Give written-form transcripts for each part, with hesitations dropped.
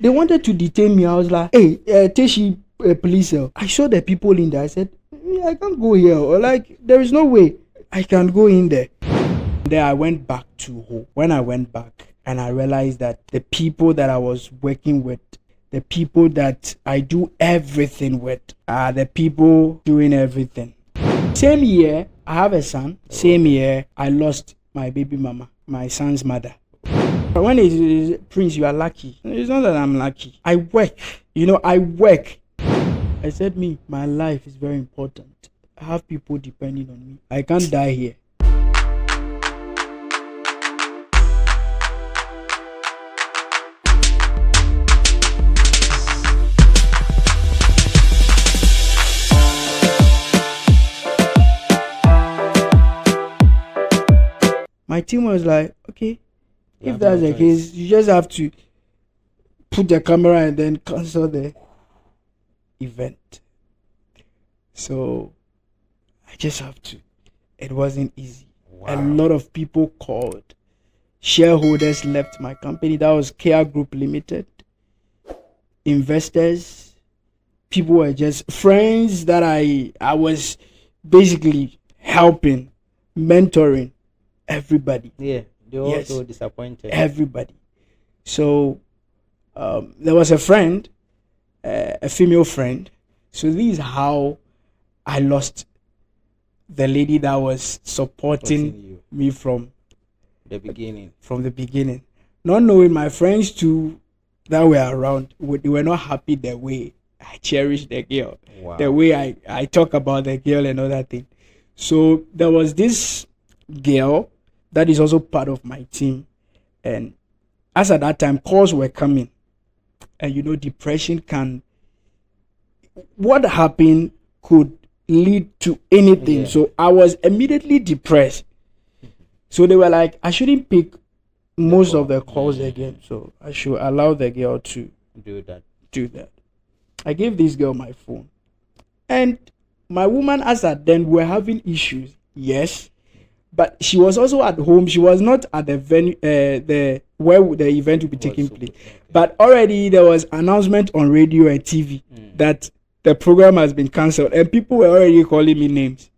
They wanted to detain me. I was like, hey, Teshi police cell. I saw the people in there. I said, I can't go here. Or like, there is no way I can go in there. Then I went back to home. When I went back and I realized that the people that I was working with, the people that I do everything with, are the people doing everything. Same year, I have a son. Same year, I lost my baby mama, my son's mother. When it is Prince, you are lucky. It's not that I'm lucky. I work. I work. I said my life is very important. I have people depending on me. I can't die here. My team was like, okay, if that's the case, you just have to put the camera and then cancel the event. So I just have to. It wasn't easy. Wow. A lot of people called. Shareholders left my company. That was Care Group Limited. Investors. People were just friends that I was basically helping, mentoring everybody. Yeah. They were also disappointed. Everybody. So there was a friend, a female friend. So this is how I lost the lady that was supporting me from the beginning. From the beginning. Not knowing my friends too that were around, they were not happy the way I cherish the girl. Wow. The way I talk about the girl and all that thing. So there was this girl that is also part of my team, and as at that time calls were coming, and depression what happened could lead to anything. So I was immediately depressed. So they were like, I shouldn't pick most of the calls again, so I should allow the girl to do that. I gave this girl my phone, and my woman, as at then, were having issues, yes. But she was also at home. She was not at the venue, where the event will be taking place. But already there was announcement on radio and TV that the program has been cancelled, and people were already calling me names.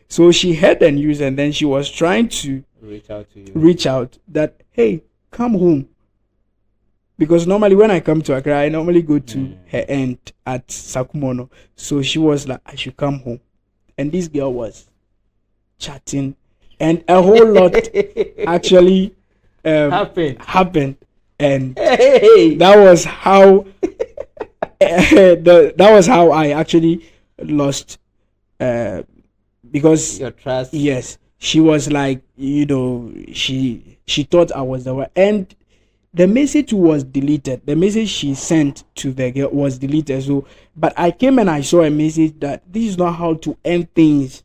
So she heard the news, and then she was trying to reach out that, hey, come home. Because normally when I come to Accra, I normally go to her aunt at Sakumono. So she was like, I should come home. And this girl was chatting. And a whole lot actually happened, and that was how that was how I actually lost. Because your trust. Yes, she was like, she thought I was the one, and the message was deleted. The message she sent to the girl was deleted. So, but I came and I saw a message that this is not how to end things.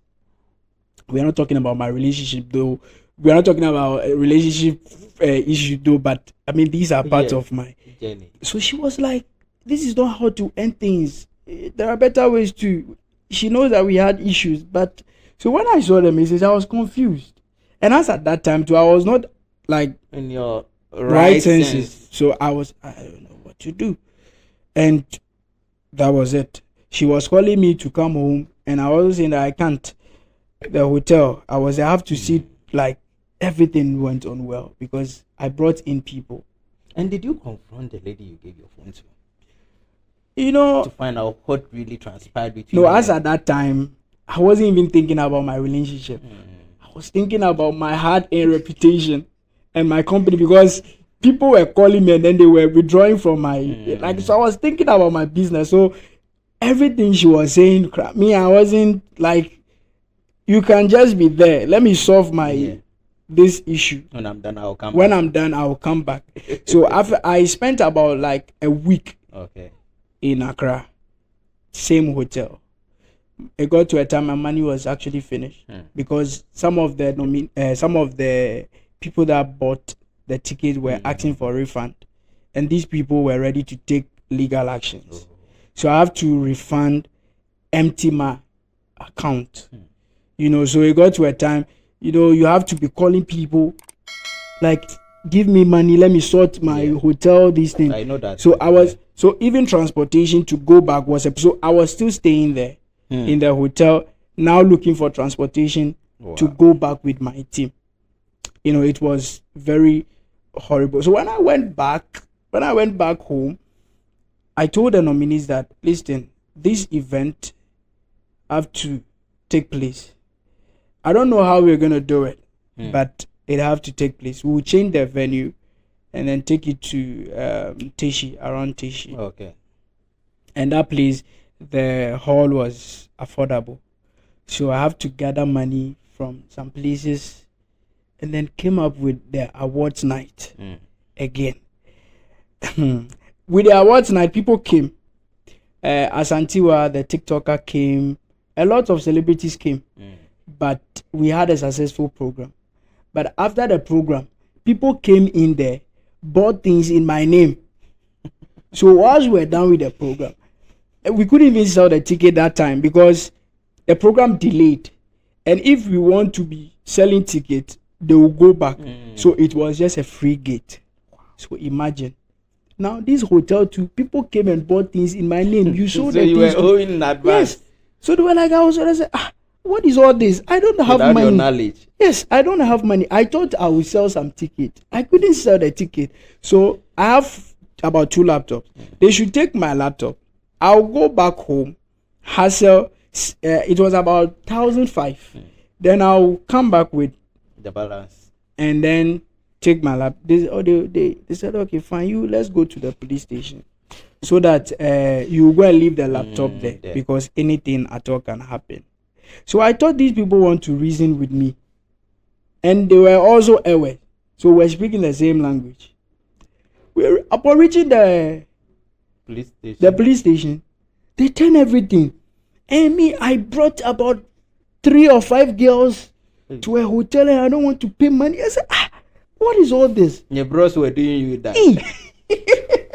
We are not talking about my relationship though. We are not talking about a relationship issue though. But I mean, these are part of my journey. So she was like, "This is not how to end things. There are better ways to." She knows that we had issues, but so when I saw the message, I was confused. And as at that time too, I was not like in your right senses. So I don't know what to do, and that was it. She was calling me to come home, and I was saying that I can't. The hotel, I have to see like everything went on well because I brought in people. And did you confront the lady you gave your phone to? To find out what really transpired between you. No, as at that time, I wasn't even thinking about my relationship. I was thinking about my hard-earned reputation and my company, because people were calling me and then they were withdrawing from my so I was thinking about my business. So everything she was saying, me, I wasn't like, you can just be there. Let me solve this issue. When I'm done, I'll come. When I'm done, I'll come back. So after I spent about like a week. In Accra, same hotel. It got to a time my money was actually finished because some of the people that bought the ticket were asking for a refund, and these people were ready to take legal actions. So I have to refund, empty my account. So it got to a time, you have to be calling people like give me money, let me sort my hotel, these things. I know that. So I was, so even transportation to go back was so I was still staying there in the hotel, now looking for transportation to go back with my team. You know, it was very horrible. So when I went back home, I told the nominees that, listen, this event have to take place. I don't know how we're gonna do it, but it have to take place. We'll change the venue and then take it to Teshi, around Teshi. Okay. And that place, the hall was affordable. So I have to gather money from some places and then came up with the awards night again. With the awards night, people came. Asantiwa, the TikToker, came. A lot of celebrities came. But we had a successful program. But after the program, people came in there, bought things in my name. So once we were done with the program, we couldn't even sell the ticket that time because the program delayed. And if we want to be selling tickets, they will go back. So it was just a free gate. So imagine. Now this hotel too, people came and bought things in my name. You showed so the you things. were owing in advance. Yes. So they were like, I said, what is all this? I don't have Without money. your knowledge. Yes, I don't have money. I thought I would sell some ticket. I couldn't sell the ticket. So I have about 2 laptops. They should take my laptop. I'll go back home, hassle. It was about 1,500. Then I'll come back with the balance. And then take my laptop. They said, okay, fine, let's go to the police station. So that you go and leave the laptop there because anything at all can happen. So I thought these people want to reason with me. And they were also aware. So we're speaking the same language. Upon reaching the police station, they turn everything. And me, I brought about 3 or 5 girls to a hotel and I don't want to pay money. I said, what is all this? Your bros were doing you that.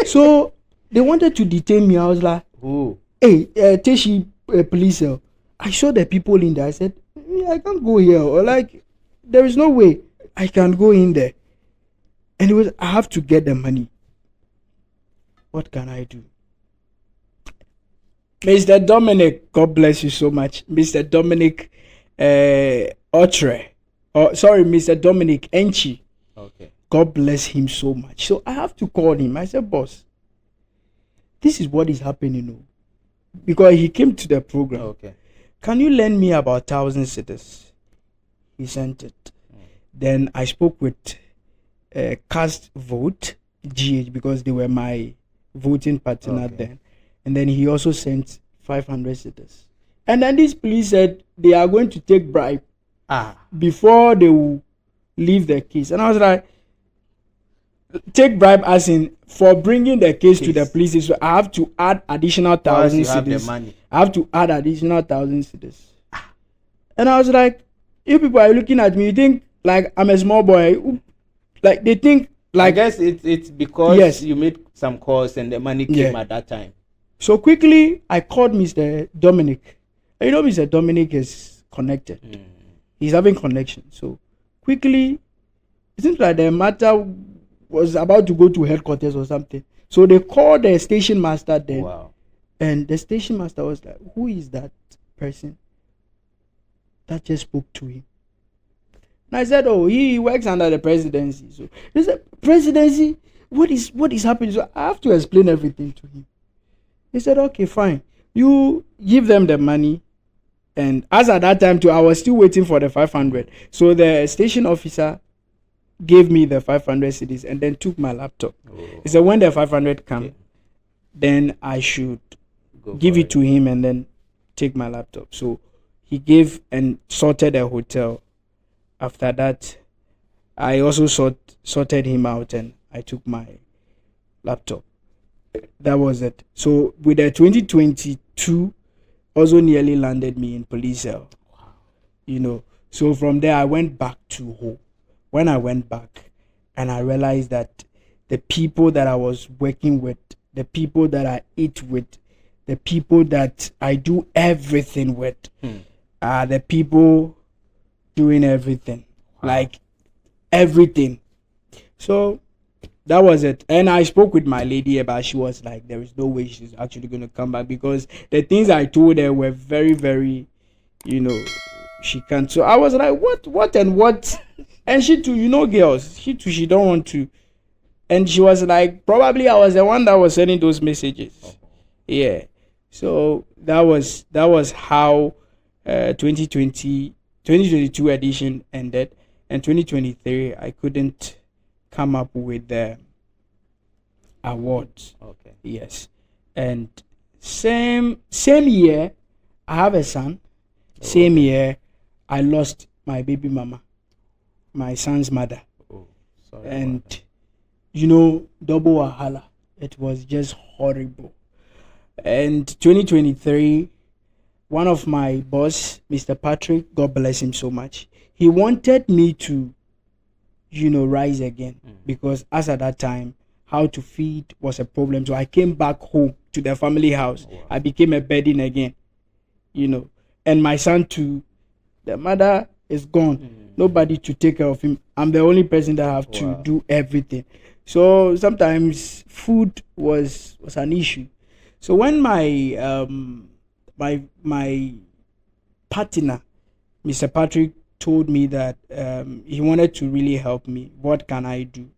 So they wanted to detain me. I was like, hey, Teshi police cell. I saw the people in there. I said, I can't go here. Or like, there is no way I can go in there. And it was, I have to get the money. What can I do? Mr. Dominic, God bless you so much. Mr. Dominic Otre. Mr. Dominic Enchi. Okay. God bless him so much. So I have to call him. I said, boss, this is what is happening. Because he came to the program. Okay. Can you lend me about 1,000 cedis? He sent it. Then I spoke with Cast Vote, GH, because they were my voting partner then. And then he also sent 500 cedis. And then this police said they are going to take bribe before they will leave the case. And I was like, take bribe as in for bringing the case to the police. So I have to add additional 1,000 cedis. I have to add additional 1,000 cedis. And I was like, you people are looking at me, you think like I'm a small boy. Like they think like, I guess it's because you made some calls and the money came at that time. So quickly I called Mr. Dominic. You know Mr. Dominic is connected. He's having connection. So quickly it seems like the matter was about to go to headquarters or something. So they called the station master then. Wow. And the station master was like, who is that person that just spoke to him? And I said, he works under the presidency. So he said, presidency? What is happening? So I have to explain everything to him. He said, okay, fine. You give them the money. And as at that time too, I was still waiting for the 500. So the station officer gave me the 500 cedis and then took my laptop. He said, when the 500 come, then I should give it to him and then take my laptop. So he gave and sorted a hotel. After that, I also sorted him out and I took my laptop. That was it. So with the 2022, also nearly landed me in police cell. Wow. So from there I went back to Ho. When I went back and I realized that the people that I was working with, the people that I eat with, the people that I do everything with, are the people doing everything. Wow. Like everything. So that was it. And I spoke with my lady about. She was like, there is no way she's actually going to come back, because the things I told her were very, very, she can't. So I was like, what and what? And she too, girls, she too, she don't want to. And she was like, probably I was the one that was sending those messages. Yeah. So that was how 2022 edition ended. And 2023, I couldn't come up with the awards. Okay. Yes. And same year, I have a son. Same year, I lost my baby mama, my son's mother. Oh, sorry. And double wahala. It was just horrible. And 2023, one of my boss, Mr. Patrick, God bless him so much, he wanted me to, rise again, because as at that time, how to feed was a problem. So I came back home to the family house. Wow. I became a burden again, and my son too. The mother is gone. Nobody to take care of him. I'm the only person that have to do everything. So sometimes food was an issue. So when my my partner, Mr. Patrick, told me that he wanted to really help me, what can I do?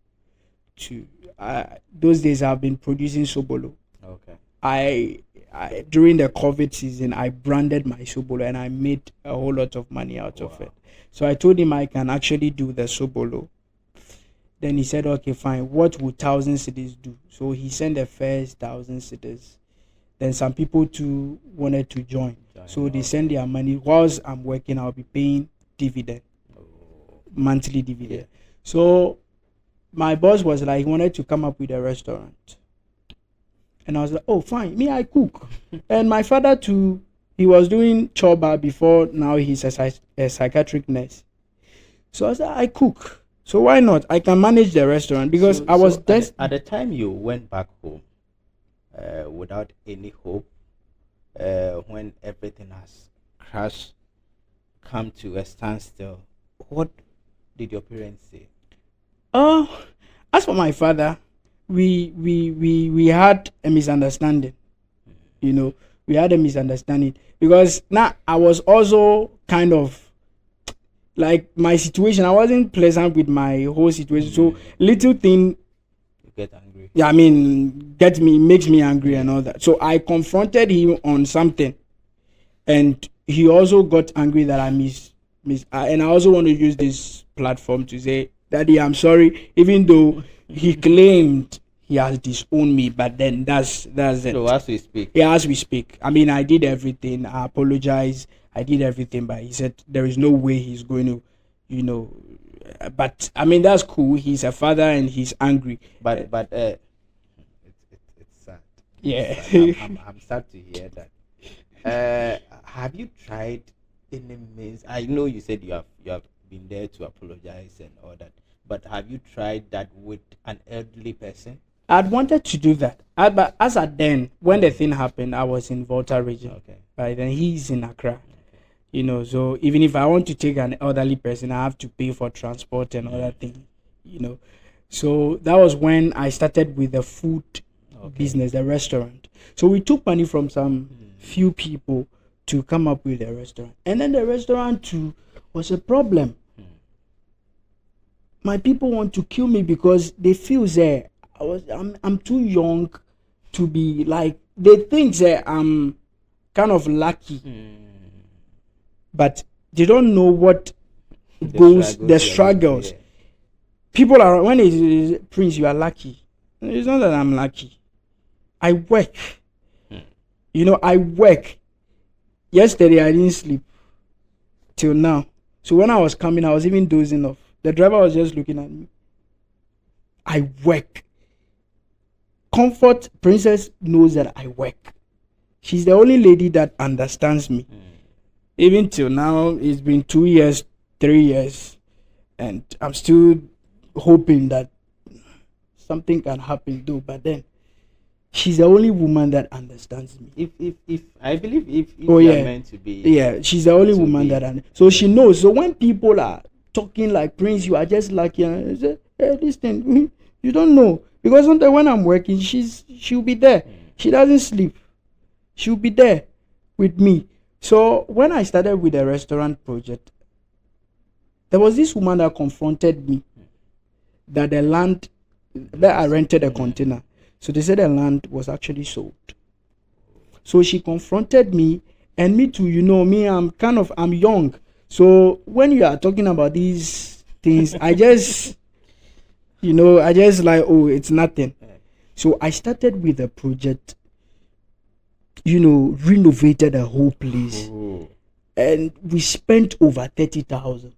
Those days I've been producing Sobolo. Okay. I during the COVID season, I branded my Sobolo and I made a whole lot of money out of it. So I told him I can actually do the Sobolo. Then he said, okay, fine. What would 1,000 cedis do? So he sent the first 1,000 cedis. Then some people too wanted to join. So they send their money. Whilst I'm working, I'll be paying dividend, monthly dividend. Yeah. So my boss was like, he wanted to come up with a restaurant. And I was like, oh, fine. Me, I cook. And my father too, he was doing choba before. Now he's a psychiatric nurse. So I said, I cook. So why not? I can manage the restaurant, because I was at the time you went back home without any hope, when everything has crashed, come to a standstill. What did your parents say? As for my father, we had a misunderstanding. We had a misunderstanding, because now I was also kind of like, my situation, I wasn't pleasant with my whole situation. So little thing, you get angry. Yeah, I mean, makes me angry and all that. So I confronted him on something, and he also got angry that I and I also want to use this platform to say, Daddy, I'm sorry, even though he claimed he has disowned me, but then that's it. So as we speak. Yeah, as we speak. I mean, I did everything. I apologize. I did everything, but he said there is no way he's going to, but I mean, that's cool. He's a father and he's angry. But it's sad. Yeah. I'm sad to hear that. Have you tried any means? I know you said you have been there to apologize and all that, but have you tried that with an elderly person? I'd wanted to do that. But as at then, when the thing happened, I was in Volta region. Okay. Right then, he's in Accra. So even if I want to take an elderly person, I have to pay for transport and other things, So that was when I started with the food business, the restaurant. So we took money from some few people to come up with a restaurant. And then the restaurant too was a problem. My people want to kill me because they feel that I'm too young to be like, they think that I'm kind of lucky. But they don't know what the struggles. Yeah. People are, when it is Prince, you are lucky. It's not that I'm lucky. I work. I work. Yesterday I didn't sleep till now. So when I was coming, I was even dozing off. The driver was just looking at me. I work. Comfort Princess knows that I work. She's the only lady that understands me. Even till now, it's been 2 years, 3 years, and I'm still hoping that something can happen though. But then, she's the only woman that understands me. If I believe if you're meant to be, she's the only woman that so she knows. So when people are talking like Prince, you are just lucky. And I said, hey, this thing, you don't know. Because sometimes when I'm working, she'll be there. She doesn't sleep. She'll be there with me. So when I started with the restaurant project, there was this woman that confronted me that the land that I rented a container. So they said the land was actually sold. So she confronted me, and me too, me, I'm young. So when you are talking about these things, I just like, oh, it's nothing. So I started with a project, renovated the whole place. And we spent over 30,000.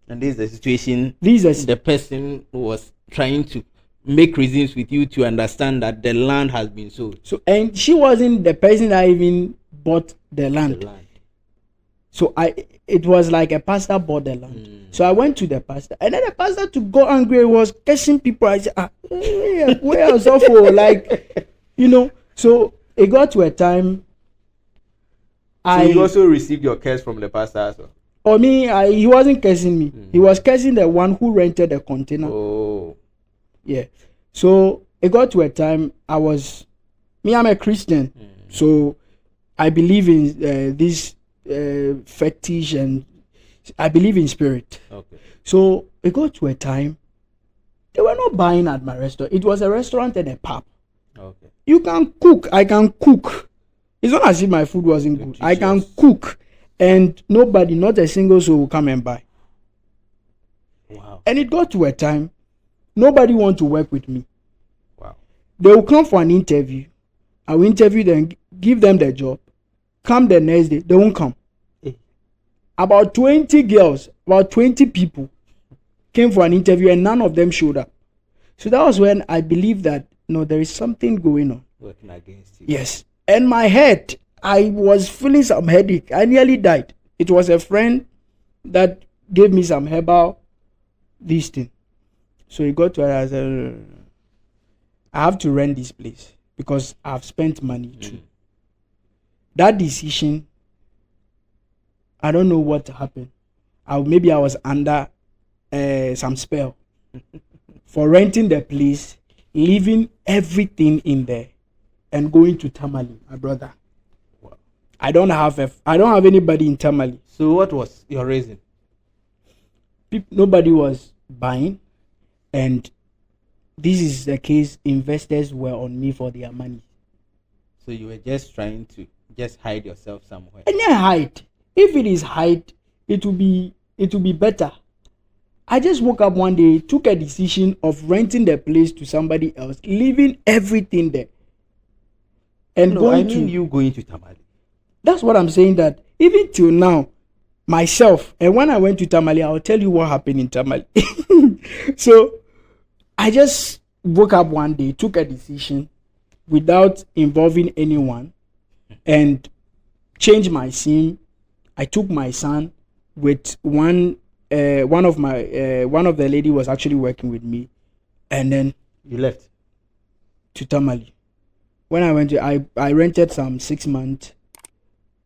And this is the situation. The person was trying to make reasons with you to understand that the land has been sold. So, and she wasn't the person that even bought the land. So it was like a pastor bought the land. So I went to the pastor, and then the pastor to go angry was cursing people. I said, where else for? Like, so it got to a time. So you also received your curse from the pastor as well? Or me, he wasn't cursing me. He was cursing the one who rented the container. Oh. Yeah. So it got to a time I'm a Christian. So I believe in this fetish, and I believe in spirit. Okay. So it got to a time they were not buying at my restaurant. It was a restaurant and a pub. Okay. You can cook. I can cook. It's not as if my food wasn't good. I can cook. And nobody, not a single soul, will come and buy. Wow. And it got to a time, nobody want to work with me. Wow. They will come for an interview. I will interview them, give them the job. Come the next day, they won't come. About 20 girls, about 20 people came for an interview, and none of them showed up. So that was when I believed that, there is something going on. Working against you. Yes. And my head, I was feeling some headache. I nearly died. It was a friend that gave me some herbal this thing. So he got to it. I said, I have to rent this place because I've spent money too. That decision, I don't know what happened. Maybe I was under some spell for renting the place, leaving everything in there, and going to Tamale, my brother. Wow. I don't have anybody in Tamale. So what was your reason? Nobody was buying, and this is the case. Investors were on me for their money. So you were just trying to hide yourself somewhere. And then hide. If it is hide, it will be better. I just woke up one day, took a decision of renting the place to somebody else, leaving everything there. And you going to Tamale. That's what I'm saying, that even till now, myself, and when I went to Tamale, I'll tell you what happened in Tamale. So I just woke up one day, took a decision without involving anyone, and changed my SIM. I took my son with one of the lady was actually working with me, and then you left to Tamale. When I went to, I rented some 6 months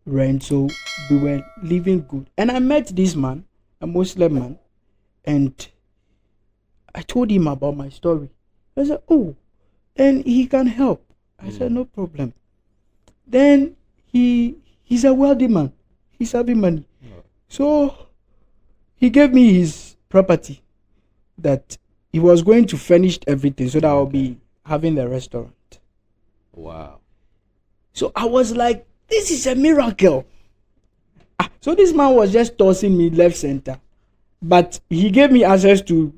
rent, so we were living good. And I met this man, a Muslim man, and I told him about my story. I said, oh, then he can help. I said, no problem. Then he's a wealthy man. He's having money. Oh. So he gave me his property that he was going to furnish everything so that I'll be having the restaurant. Wow. So I was like, this is a miracle. So this man was just tossing me left center. But he gave me access to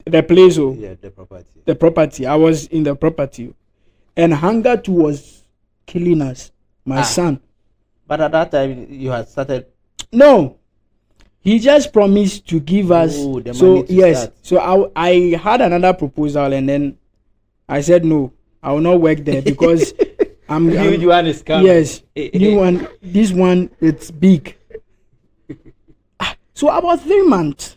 the place. The property. The property. I was in the property. And hunger too was killing us. My son. But at that time, you had started? No. He just promised to give us. The money to start. So I had another proposal, and then I said no. I will not work there because new one is coming. Yes, new one. This one, it's big. So about 3 months,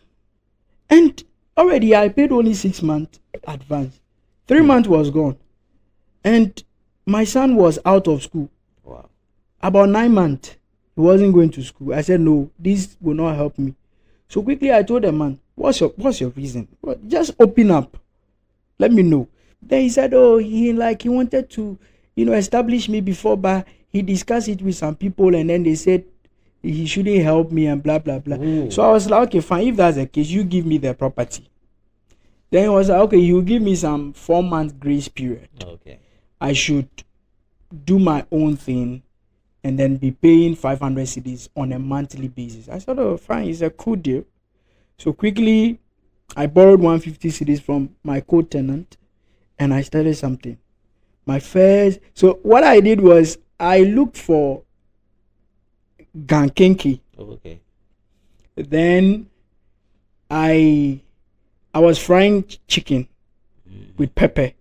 and already I paid only 6 months advance. 3 months was gone, and my son was out of school. About 9 months, he wasn't going to school. I said no, this will not help me. So quickly I told the man, what's your reason? Well, just open up. Let me know. Then he said, oh, he wanted to, establish me before, but he discussed it with some people, and then they said he shouldn't help me and blah blah blah. Ooh. So I was like, okay, fine. If that's the case, you give me the property. Then he was like, okay, he will give me some 4-month grace period. Okay. I should do my own thing and then be paying 500 cedis on a monthly basis. I said, oh, fine, it's a cool deal. So quickly, I borrowed 150 cedis from my co-tenant and I started something. So what I did was I looked for gankenki. Okay. Then I was frying chicken with pepper,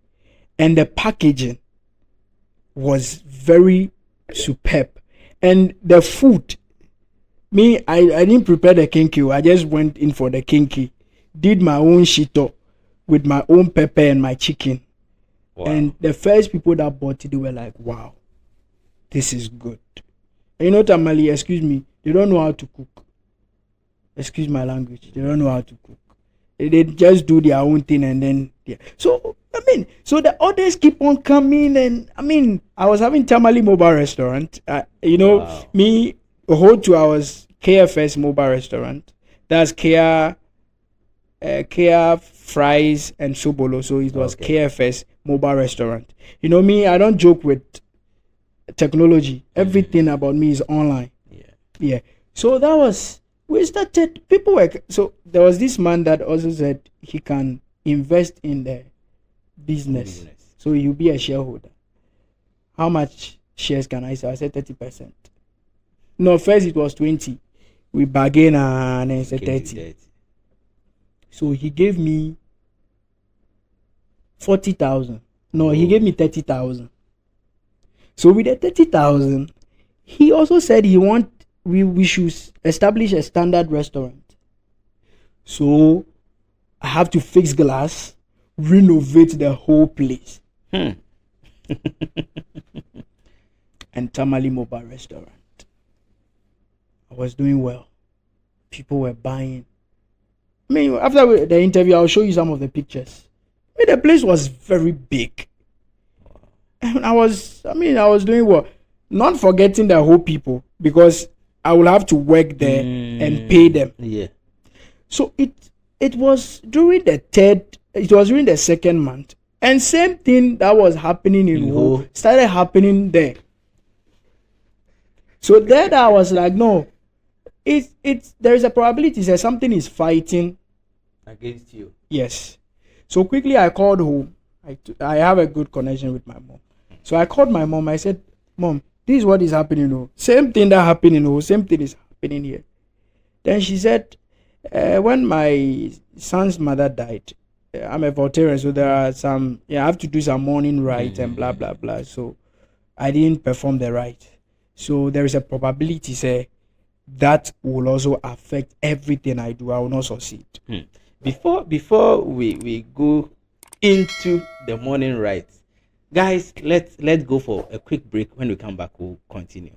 and the packaging was very superb. And the food, I didn't prepare the kinky. I just went in for the kinky, did my own shito with my own pepper and my chicken. Wow. And the first people that bought it, they were like, wow, this is good. And Tamale, excuse me, they don't know how to cook. Excuse my language. They don't know how to cook. They just do their own thing and then, yeah. So, so the orders keep on coming, and I was having Tamale Mobile Restaurant. Wow. Me, Ohotu, I was KFS Mobile Restaurant. That's Kia Fries and Sobolo. So it was KFS Mobile Restaurant. Me, I don't joke with technology. Everything about me is online. Yeah. So that was, we started, so there was this man that also said he can invest in the business. So you'll be a shareholder. How much shares can I sell? I said 30%. No, first it was 20. We bargained and then said 30. So he gave me 40,000. No, he gave me 30,000. So with the 30,000, he also said we should establish a standard restaurant. So I have to fix glass, renovate the whole place. And Tamale Mobile Restaurant. I was doing well. People were buying. After the interview, I'll show you some of the pictures. The place was very big. And I was doing well. Not forgetting the whole people, because I will have to work there and pay them. Yeah. So it was during the second month. And same thing that was happening in Ho started happening there. So then I was like, no, there is a probability that something is fighting against you. Yes. So quickly I called home. I have a good connection with my mom. So I called my mom. I said, Mom, this is what is happening. Same thing that happened in same thing is happening here. Then she said, when my son's mother died, I'm a Voltarian, so there are some, I have to do some morning rite and blah, blah, blah. So I didn't perform the rite. So there is a probability, say, that will also affect everything I do. I will not succeed. Before we go into the morning rite, guys, let's go for a quick break. When we come back, we'll continue.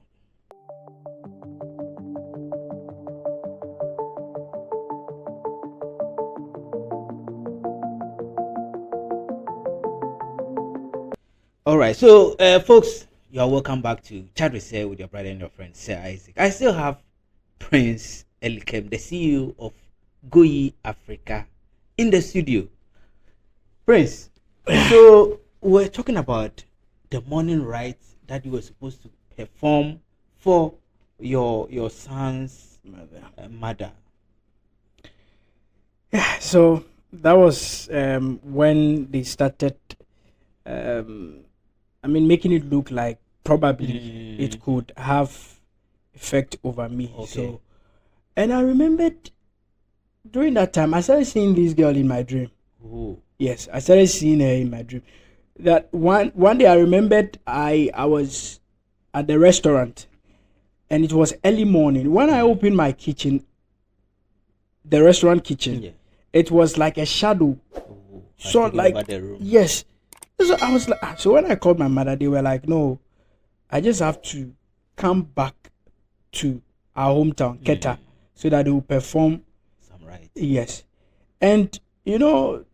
All right, so folks, you are welcome back to Chat with Sir with your brother and your friend Sir Isaac. I still have Prince Selikem, the CEO of Goyi Africa, in the studio. Prince, so we're talking about the morning rites that you were supposed to perform for your son's mother. Yeah, so that was when they started making it look like probably it could have effect over me. Okay. So, and I remembered during that time I started seeing this girl in my dream. Ooh. Yes, I started seeing her in my dream. That one day I remembered I was at the restaurant and it was early morning. When I opened my kitchen, the restaurant kitchen, it was like a shadow. Ooh, so like yes. So I was like, so when I called my mother, they were like, no, I just have to come back to our hometown, Keta, so that they will perform right. Yes. And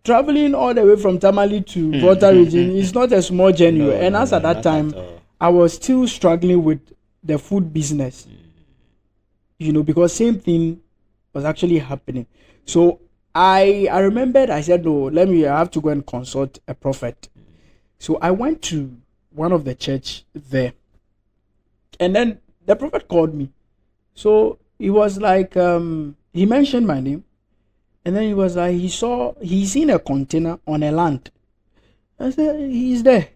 traveling all the way from Tamale to Volta region is not a small journey. No, and no, as no, at that not time, at all. I was still struggling with the food business. Because same thing was actually happening. So I remembered, I said, no, I have to go and consult a prophet. So I went to one of the church there. And then the prophet called me. So he was like, he mentioned my name. And then he was like, he seen a container on a land. I said, he's there.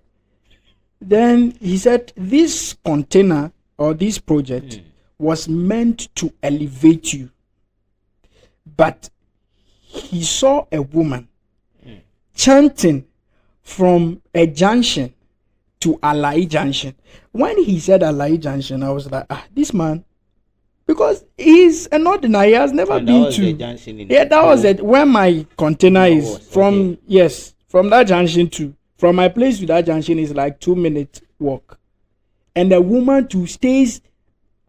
Then he said, this container or this project was meant to elevate you. But he saw a woman chanting from a junction to Alai Junction. When he said Alai Junction, I was like, this man, because he's an ordinary, he has never And been that was the to. junction in Yeah, that was it. Where my container No, is from. okay. Yes, from that junction to from my place to that junction is like 2 minute walk. And the woman too stays.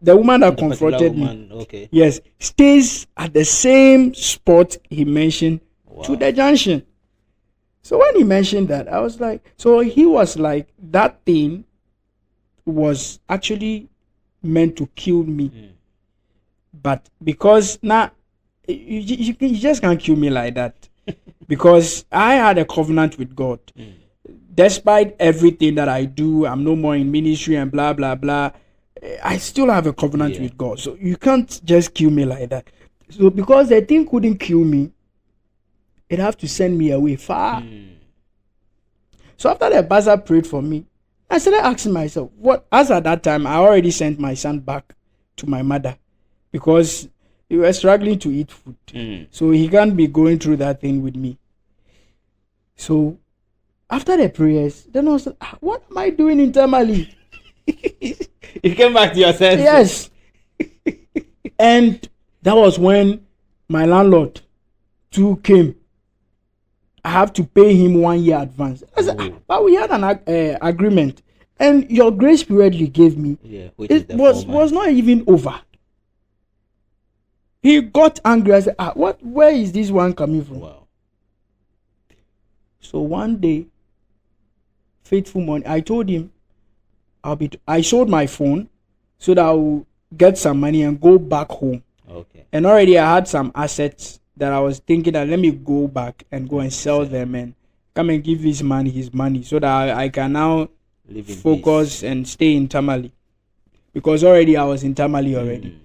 The woman that The particular confronted woman, me, okay. yes, stays at the same spot he mentioned to Wow. the junction. So when he mentioned that, I was like, so he was like, that thing was actually meant to kill me. But because now, you just can't kill me like that. Because I had a covenant with God. Despite everything that I do, I'm no more in ministry and blah, blah, blah. I still have a covenant with God. So you can't just kill me like that. So because the thing couldn't kill me, it have to send me away far. So after the pastor prayed for me, I started asking myself, what? As at that time, I already sent my son back to my mother because he was struggling to eat food. So he can't be going through that thing with me. So after the prayers, then I was like, what am I doing in Tamale? You came back to your senses. Yes. And that was when my landlord too came. I have to pay him 1 year advance. I said, but we had an agreement, and your grace period you gave me, which was not even over. He got angry. I said, where is this one coming from? Wow. So one day, faithful morning, I told him I sold my phone so that I will get some money and go back home. Okay. And already I had some assets that I was thinking that let me go back and go and sell them and come and give this man his money so that I can now focus and stay in Tamale. Because already I was in Tamale already.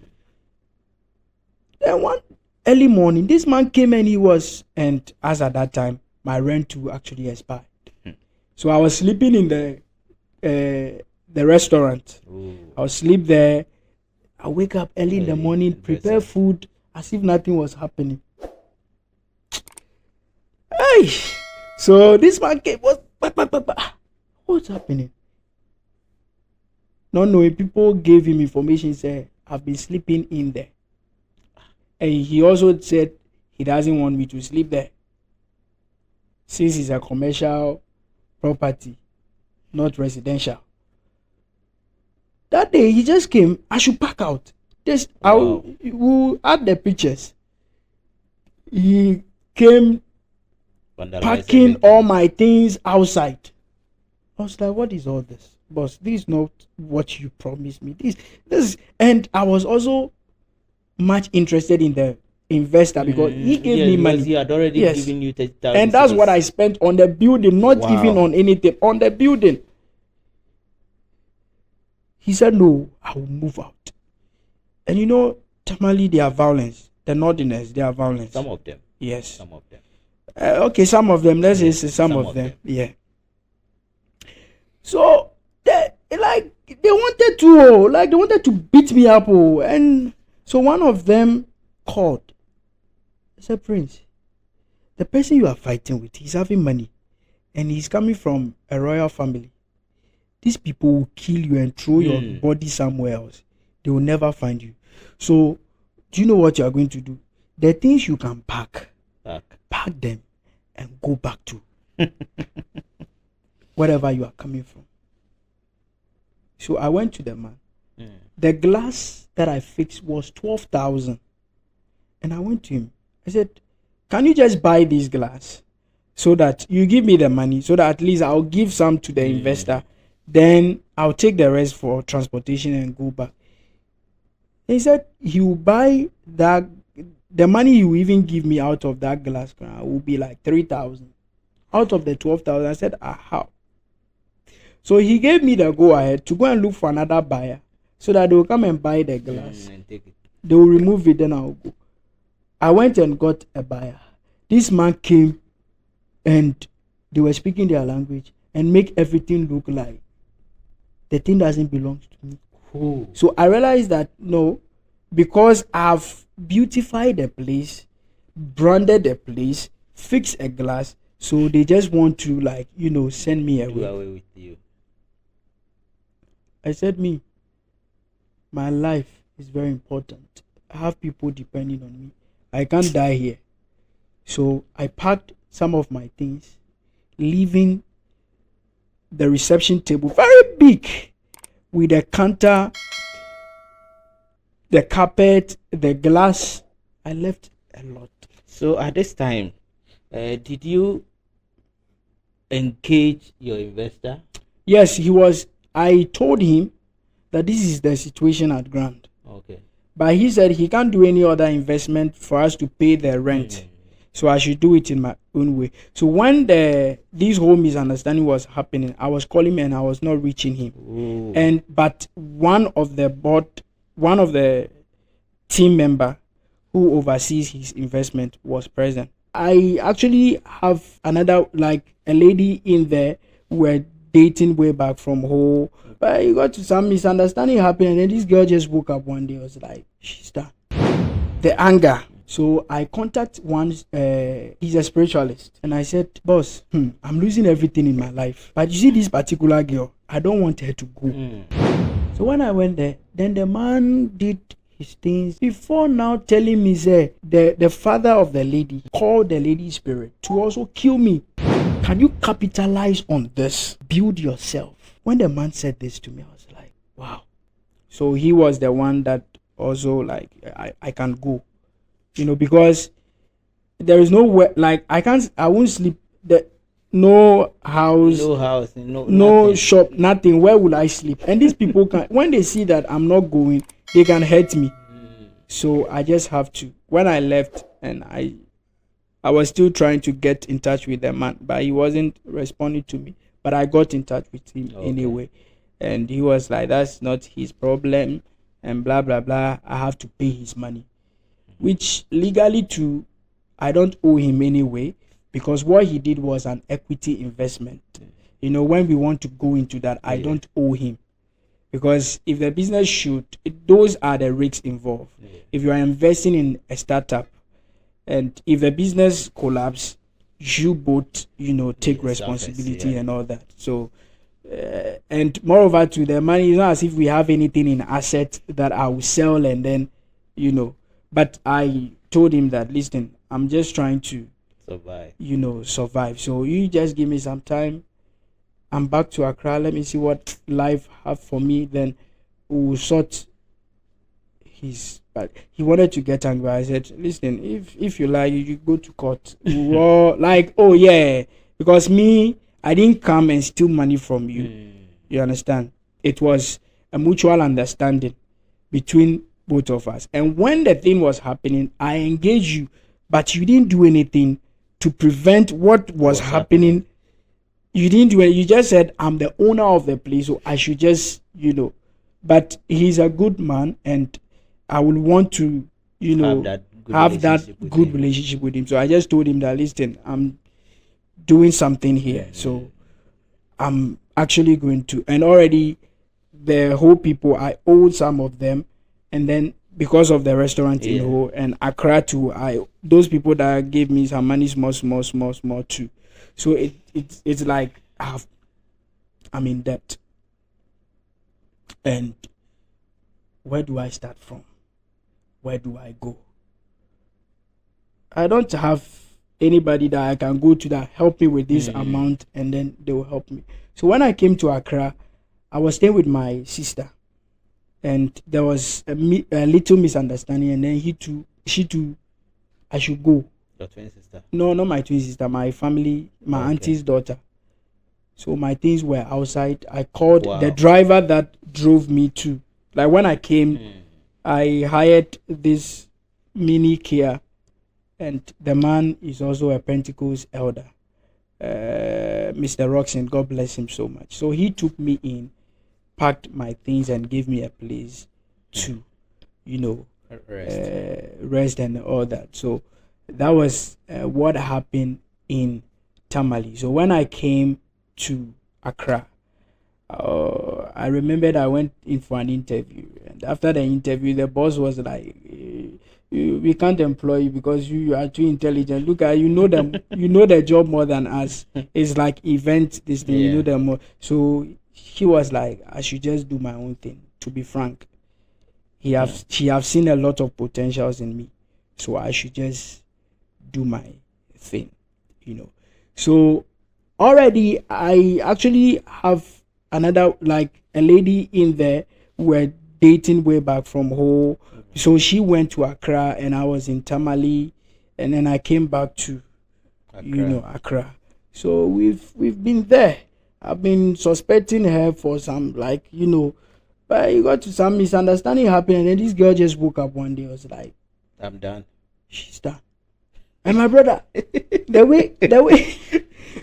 Then one early morning, this man came and as at that time, my rent too actually expired. So I was sleeping in the restaurant. I'll sleep there. I wake up early in the morning, prepare food as if nothing was happening. Hey! So this man came, what's happening? Not knowing, people gave him information, said, I've been sleeping in there. And he also said he doesn't want me to sleep there. Since it's a commercial property, not residential. That day he just came. I should pack out. I will add the pictures. He came packing all my things outside. I was like, what is all this? Boss, this is not what you promised me. This and I was also much interested in the investor because he gave me money. He had already given you 30,000. And that's what I spent on the building, not even on anything, on the building. He said, no, I will move out. And Tamale, they are violence. The Northerners, they are violence. Some of them. Yes. Some of them. Okay, some of them. Let's say some of them. Yeah. So, they wanted to beat me up. And so one of them called. I said, Prince, the person you are fighting with, he's having money. And he's coming from a royal family. These people will kill you and throw your body somewhere else. They will never find you. So, do you know what you are going to do? The things you can pack them and go back to wherever you are coming from. So I went to the man. The glass that I fixed was 12,000. And I went to him. I said, can you just buy this glass so that you give me the money so that at least I'll give some to the investor, then I'll take the rest for transportation and go back. He said he will buy that. The money he will even give me out of that glass will be like 3,000 out of the 12,000. I said, how? So he gave me the go ahead to go and look for another buyer so that they will come and buy the glass. And take it. They will remove it, then I'll go. I went and got a buyer. This man came and they were speaking their language and make everything look like the thing doesn't belong to me. Cool. So I realized that no, because I've beautified the place, branded the place, fixed a glass, so they just want to send me away. Do away with you. I said, my life is very important. I have people depending on me. I can't die here. So I packed some of my things, leaving the reception table very big with the counter, the carpet, the glass. I left a lot. So at this time, did you engage your investor? Yes, I told him that this is the situation at Grand. Okay. But he said he can't do any other investment for us to pay the rent. So I should do it in my own way. So when this whole misunderstanding was happening, I was calling him and I was not reaching him. Ooh. But one of the team member who oversees his investment was present. I actually have another, like a lady in there who were dating way back from home. But you got to some misunderstanding happened, and then this girl just woke up one day. I was like, she's done. The anger. So I contact one, he's a spiritualist, and I said, boss, I'm losing everything in my life. But you see this particular girl, I don't want her to go. So when I went there, then the man did his things before now telling me, say, the father of the lady called the lady spirit to also kill me. Can you capitalize on this? Build yourself. When the man said this to me, I was like, wow. So he was the one that also I can go, because there is no way, I won't sleep. No house, no shop, nothing. Where will I sleep? And these people when they see that I'm not going, they can hurt me. So I just have to. When I left, and I was still trying to get in touch with the man, but he wasn't responding to me. But I got in touch with him anyway, and he was like, "That's not his problem," and blah blah blah. I have to pay his money, which legally too, I don't owe him anyway, because what he did was an equity investment. When we want to go into that, I don't owe him, because if the business those are the risks involved. If you are investing in a startup, and if the business collapses, you both take responsibility and all that. So and moreover to the money, it's not as if we have anything in assets that I will sell and then but I told him that, listen, I'm just trying to survive. So you just give me some time. I'm back to Accra. Let me see what life have for me. Then we'll sort his. But he wanted to get angry. I said, listen, if you like, you go to court. Because I didn't come and steal money from you. You understand? It was a mutual understanding between both of us. And when the thing was happening, I engaged you, but you didn't do anything to prevent what was happening. You didn't do it. You just said, I'm the owner of the place, so I should just, But he's a good man, and I would want to, have that good relationship with him. So I just told him that, listen, I'm doing something here. So I'm actually going to, and already the whole people, I owed some of them. And then because of the restaurant in Ho and Accra too, those people that gave me some money, small too. So it's like I'm in debt. And where do I start from? Where do I go? I don't have anybody that I can go to that help me with this amount, and then they will help me. So when I came to Accra, I was staying with my sister, and there was a little misunderstanding, and then she too I should go. Your twin sister? No, not my twin sister, my family, my auntie's daughter. So my things were outside. I called the driver that drove me to. Like when I came, I hired this mini Kia, and the man is also a Pentecost elder, Mr. Roxon. God bless him so much. So he took me in, packed my things, and gave me a place to, rest and all that. So that was what happened in Tamale. So when I came to Accra, I remembered I went in for an interview, and after the interview, the boss was like, "We can't employ you because you are too intelligent. Look at you know them, you know the job more than us. It's like event this thing, you know them more." So he was like, "I should just do my own thing." To be frank, she have seen a lot of potentials in me, so I should just do my thing, So already I actually have another, like a lady in there who were dating way back from home. So she went to Accra and I was in Tamale, and then I came back to Accra. So we've been there. I've been suspecting her for some, but you got to some misunderstanding happened, and then this girl just woke up one day and was like, "I'm done." She's done. And my brother, the way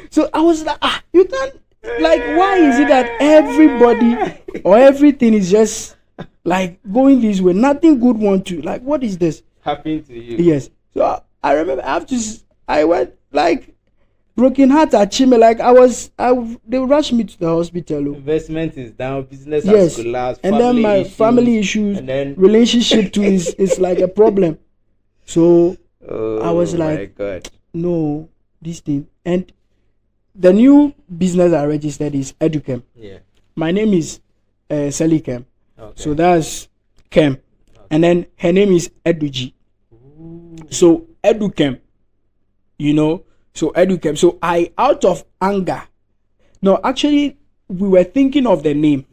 so I was like, you can't, like, why is it that everybody or everything is just like going this way? Nothing good want to, like, what is this happening to you? Yes. So I remember I went like broken heart at Chime, like they rushed me to the hospital. Investment is down, business has collapsed, and then my family issues, and then relationship too is like a problem. So I was like, my God. No, this thing. And the new business I registered is Edukem. Yeah. My name is Selikem. Okay. So that's Kem. Okay. And then her name is Eduji. Ooh. So Edukem. So Edukem. So I, out of anger. No, actually, we were thinking of the name.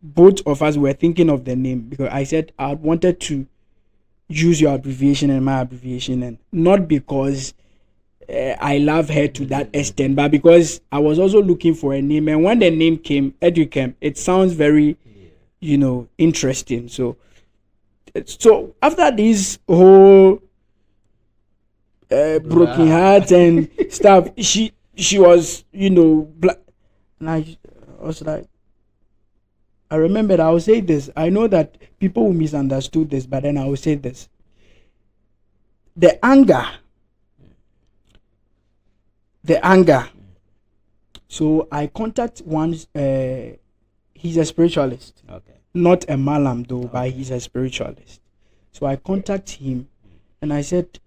Both of us were thinking of the name because I said I wanted to use your abbreviation and my abbreviation, and not because I love her to that extent, but because I was also looking for a name, and when the name came, Educam, it sounds very, interesting. So after this whole broken heart and stuff, she was, and I was like, I remembered I will say this. I know that people will misunderstood this, but then I will say this. The anger. So I contact one. He's a spiritualist. Okay. Not a malam though, but he's a spiritualist. So I contact him, and I said,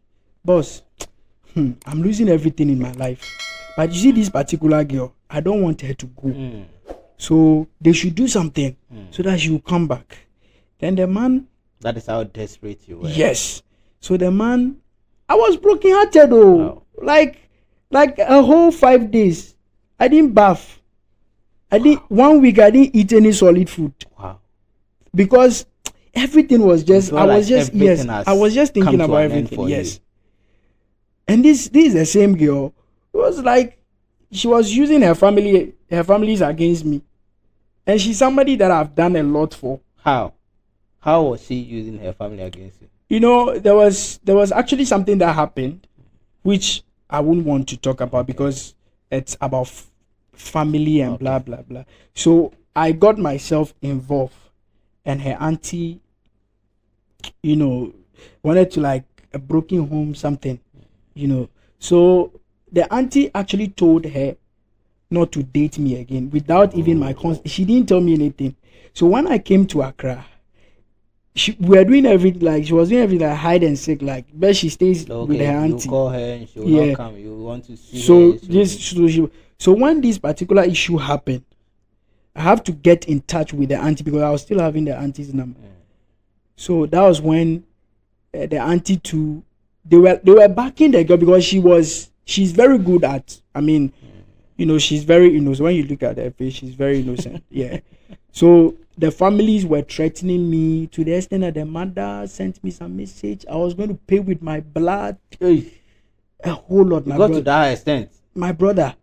"Boss, I'm losing everything in my life. But you see this particular girl, I don't want her to go. So they should do something so that she will come back." Then the man. That is how desperate you were. Yes. So the man, I was brokenhearted though. Wow. Like a whole 5 days. I didn't bath. 1 week I didn't eat any solid food. Wow. Because everything was just, I was just thinking about everything. Yes. You. And this is the same girl. It was like she was using her families against me. And she's somebody that I've done a lot for. How was she using her family against you? There was actually something that happened, which I wouldn't want to talk about because it's about family and blah, blah, blah. So I got myself involved, and her auntie, wanted to like a broken home, something, So the auntie actually told her not to date me again without even my consent. She didn't tell me anything. So when I came to Accra, we were doing everything, like she was doing everything like hide and seek, like, but she stays with her auntie. You call her and she will not come. You want to see her. So when this particular issue happened, I have to get in touch with the auntie because I was still having the auntie's number. So that was when the auntie too, they were backing the girl because she's very good at, she's very innocent. When you look at her face, she's very innocent. Yeah. So the families were threatening me to the extent that the mother sent me some message. I was going to pay with my blood. A whole lot. You got to that extent. My brother.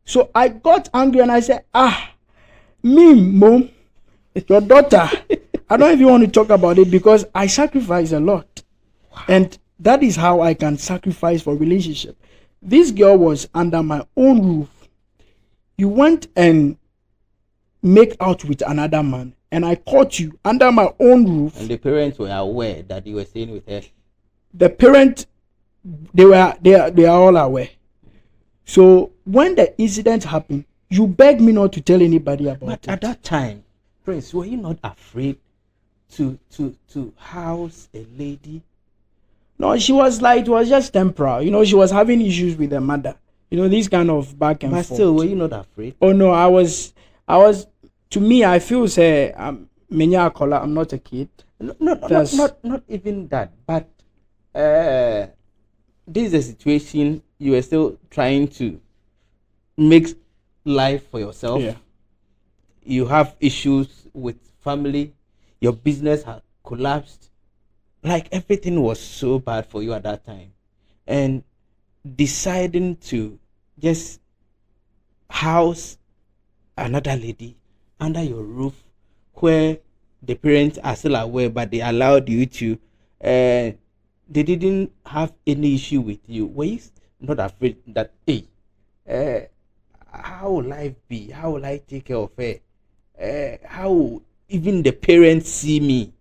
So I got angry and I said, me, mom, your daughter. I don't even want to talk about it because I sacrifice a lot. Wow. And that is how I can sacrifice for relationship. This girl was under my own roof. You went and make out with another man, and I caught you under my own roof. And the parents were aware that you were staying with her. The parents, they are all aware. So when the incident happened, you begged me not to tell anybody about it. But at that time, Prince, were you not afraid to house a lady? No, she was like, it was just temporal. She was having issues with her mother. This kind of back and forth. But still, were you not afraid? Oh no, I was. To me, I feel say I'm not a kid. Not even that. But this is a situation you are still trying to make life for yourself. Yeah. You have issues with family. Your business has collapsed. Like everything was so bad for you at that time, and deciding to just house another lady under your roof where the parents are still aware, but they allowed you to, they didn't have any issue with you. Were you not afraid that, how will life be? How will I take care of her? How will even the parents see me?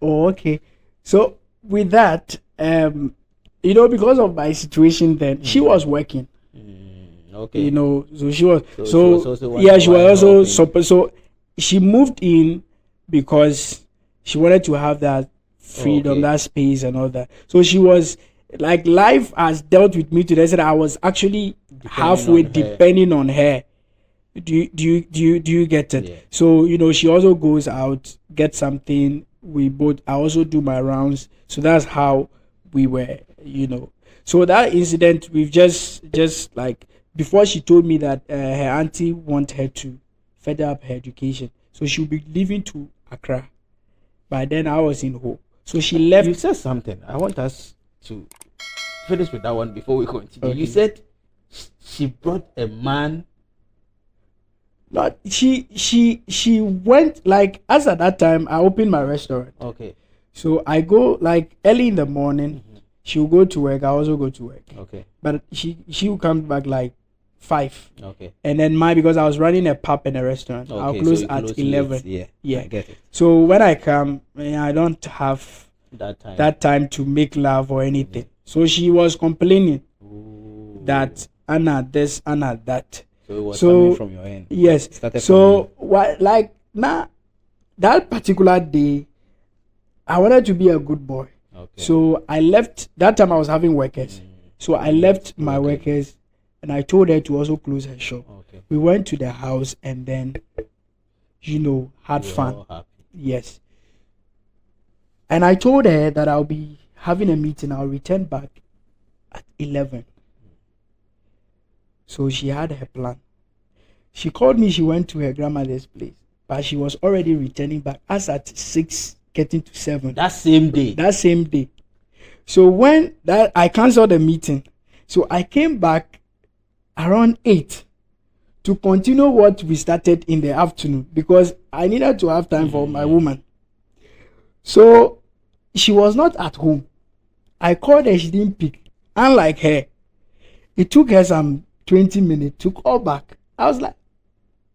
Oh, okay. So with that, because of my situation then, she was working. Okay. So she was. She was also so she moved in because she wanted to have that freedom, that space, and all that. So she was like, life has dealt with me today. Said I was actually halfway depending on her. Do you get it? Yeah. So she also goes out, gets something. I also do my rounds. So that's how we were. So that incident, we've just like, before she told me that her auntie want her to further up her education, so she'll be leaving to Accra. By then I was in Hope, so she left. You said something. I want us to finish with that one before we continue. Okay. You said she brought a man. Not she went, like, as at that time I opened my restaurant. Okay. So I go like early in the morning. Mm-hmm. She'll go to work. I also go to work. Okay. But she will come back like 5. Okay. And then because I was running a pub and a restaurant, okay, I'll close so at 11. Yeah. I get it. So when I come, I don't have that time to make love or anything. Mm-hmm. So she was complaining that Anna this, Anna that. So it was coming from your end. Yes. So like now, that particular day, I wanted to be a good boy. Okay. So I left. That time I was having workers. So I left my workers, and I told her to also close her shop. Okay. We went to the house and then, had fun. Yes. And I told her that I'll be having a meeting. I'll return back at 11. So she had her plan. She called me. She went to her grandmother's place, but she was already returning back as at 6, getting to 7. That same day. So when that I canceled the meeting, so I came back around 8 to continue what we started in the afternoon because I needed to have time for my woman. So she was not at home. I called her. She didn't pick. Unlike her, it took her some 20 minutes to call back. I was like,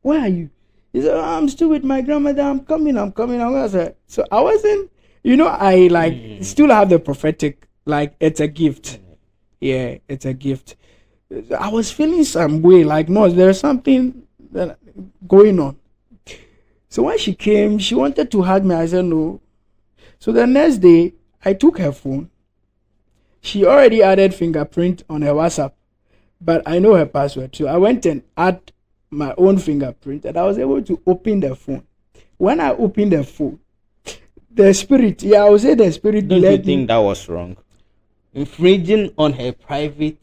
where are you? He said, I'm still with my grandmother. I'm coming. So I wasn't, I still have the prophetic, like, it's a gift. Yeah, it's a gift. I was feeling some way, like, no, there's something going on. So when she came, she wanted to hug me. I said, no. So the next day, I took her phone. She already added fingerprint on her WhatsApp. But I know her password. So I went and add my own fingerprint and I was able to open the phone. When I opened the phone, the spirit, I would say the spirit. Don't you think that was wrong? Infringing on her private?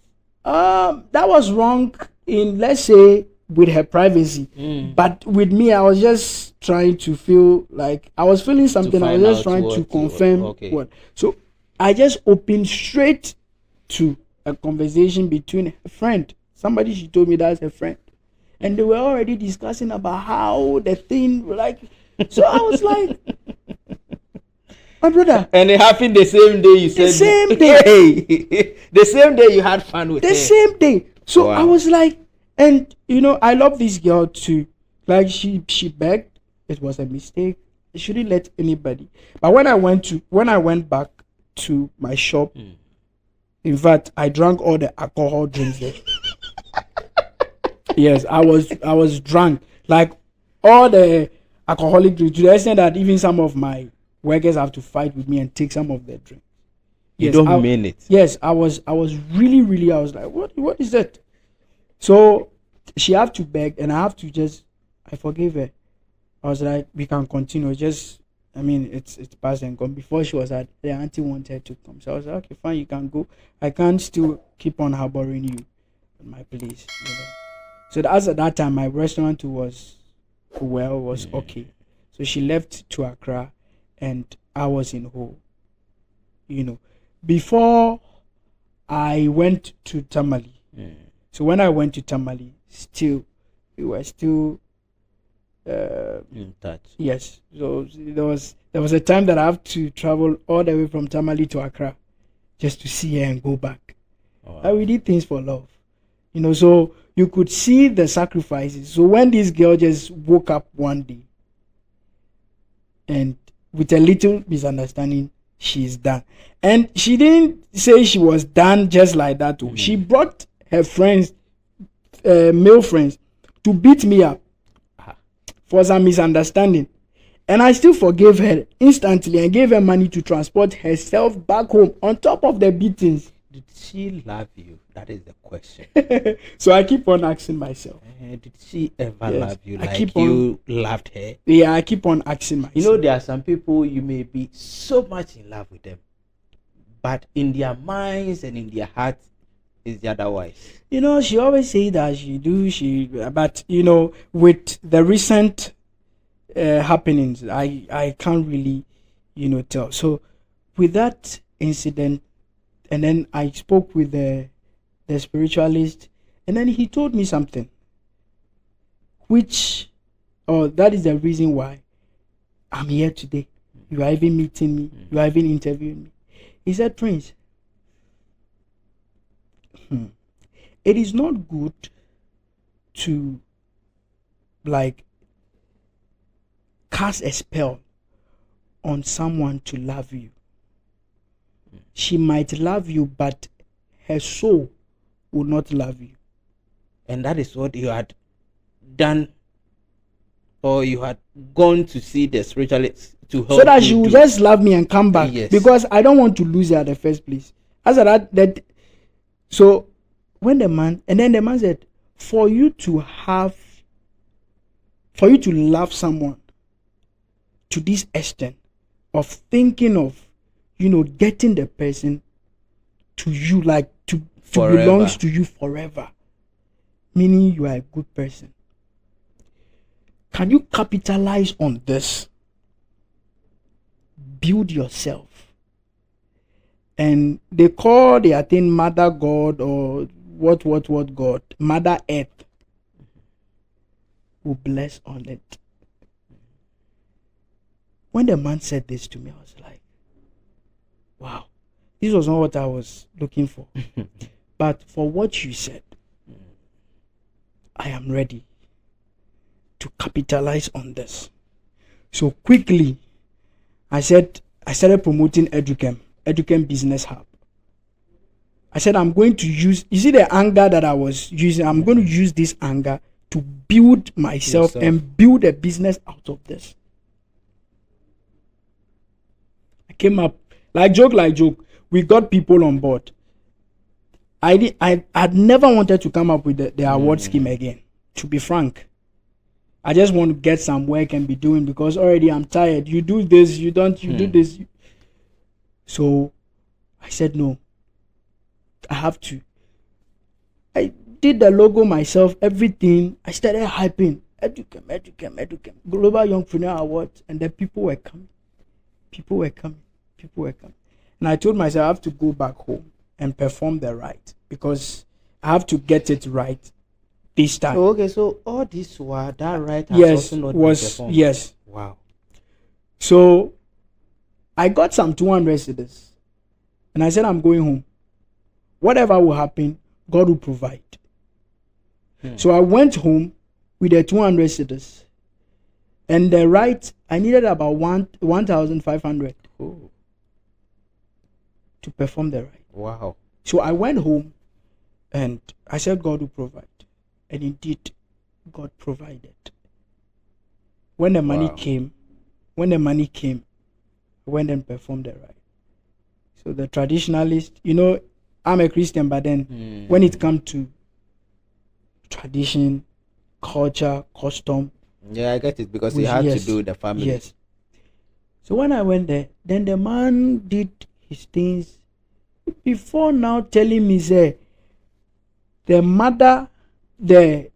That was wrong in, let's say, with her privacy. But with me, I was just trying to feel like I was feeling something. I was just trying to confirm what. So I just opened straight to a conversation between a friend. Somebody, she told me that's her friend. And they were already discussing about how the thing, like, so I was like, my brother. And it happened the same day you said. The same day. The same day you had fun with her. The same day. So I was like, and you know, I love this girl too. Like she begged. It was a mistake. I shouldn't let anybody. But when I went back to my shop, in fact, I drank all the alcohol drinks there. Yes, I was drunk. Like all the alcoholic drinks, to the extent that even some of my workers have to fight with me and take some of their drinks. You don't mean it. Yes, I was really, I was like, what is that? So she had to beg, and I forgave her. I was like, we can continue. It's past and gone. Before she was at the auntie wanted her to come. So I was like, okay, fine, you can go. I can't still keep on harboring you at my place, you know. So as at that time, my restaurant was okay. So she left to Accra, and I was in Ho. You know, before I went to Tamale. So when I went to Tamale, we were still in touch. Yes. So there was a time that I have to travel all the way from Tamale to Accra just to see her and go back. And we did things for love. You know, so you could see the sacrifices. So when this girl just woke up one day and with a little misunderstanding, she's done. And she didn't say she was done just like that too. She brought her friends, male friends, to beat me up for some misunderstanding. And I still forgave her instantly and gave her money to transport herself back home on top of the beatings. Did she love you? That is the question. So I keep on asking myself. Did she ever love you loved her? Yeah, I keep on asking myself. You know, there are some people you may be so much in love with them, but in their minds and in their hearts is the otherwise. You know, she always say that but you know, with the recent happenings, I can't really, you know, tell. So with that incident, and then I spoke with the spiritualist, and then he told me something, that is the reason why I'm here today. You are even meeting me. You are even interviewing me. He said, Prince, it is not good to like cast a spell on someone to love you. She might love you, but her soul will not love you. And that is what you had done, or you had gone to see the spiritualist to help, so that she will just love me and come back. Yes. Because I don't want to lose her at the first place. As that so when the man said, for you to love someone to this extent of thinking of, you know, getting the person to you, like to belongs to you forever, meaning you are a good person. Can you capitalize on this? Build yourself. And they call their thing Mother God, or what God, Mother Earth will bless on it. When the man said this to me, I was like, wow, this was not what I was looking for. But for what you said, I am ready to capitalize on this. So quickly, I started promoting Educhem Business Hub. I said, I'm going to use, you see the anger that I was using, I'm going to use this anger to build myself and build a business out of this. I came up, like joke, we got people on board. I'd never wanted to come up with the award scheme again, to be frank. I just want to get some work and be doing, because already I'm tired. You do this, you don't, you do this. So I said, no, I have to. did the logo myself, everything. I started hyping. Educam, Global Youngpreneur Awards, and then people were coming. And I told myself I have to go back home and perform the right, because I have to get it right this time. So, okay, so all this while that right has Yes, also not been performed. yes. Wow. So I got some 200 cedis, and I said I'm going home. Whatever will happen, God will provide. So I went home with the 200 cedis, and the right I needed about 1,500 to perform the right. Wow. So I went home, and I said God will provide, and indeed, God provided. When the money came, I went and performed the right. So the traditionalist, I'm a Christian, but then when it comes to tradition, culture, custom. Yeah, I get it, because he had to do the family. Yes. So when I went there, then the man did his things. Before now telling me, say, the mother, the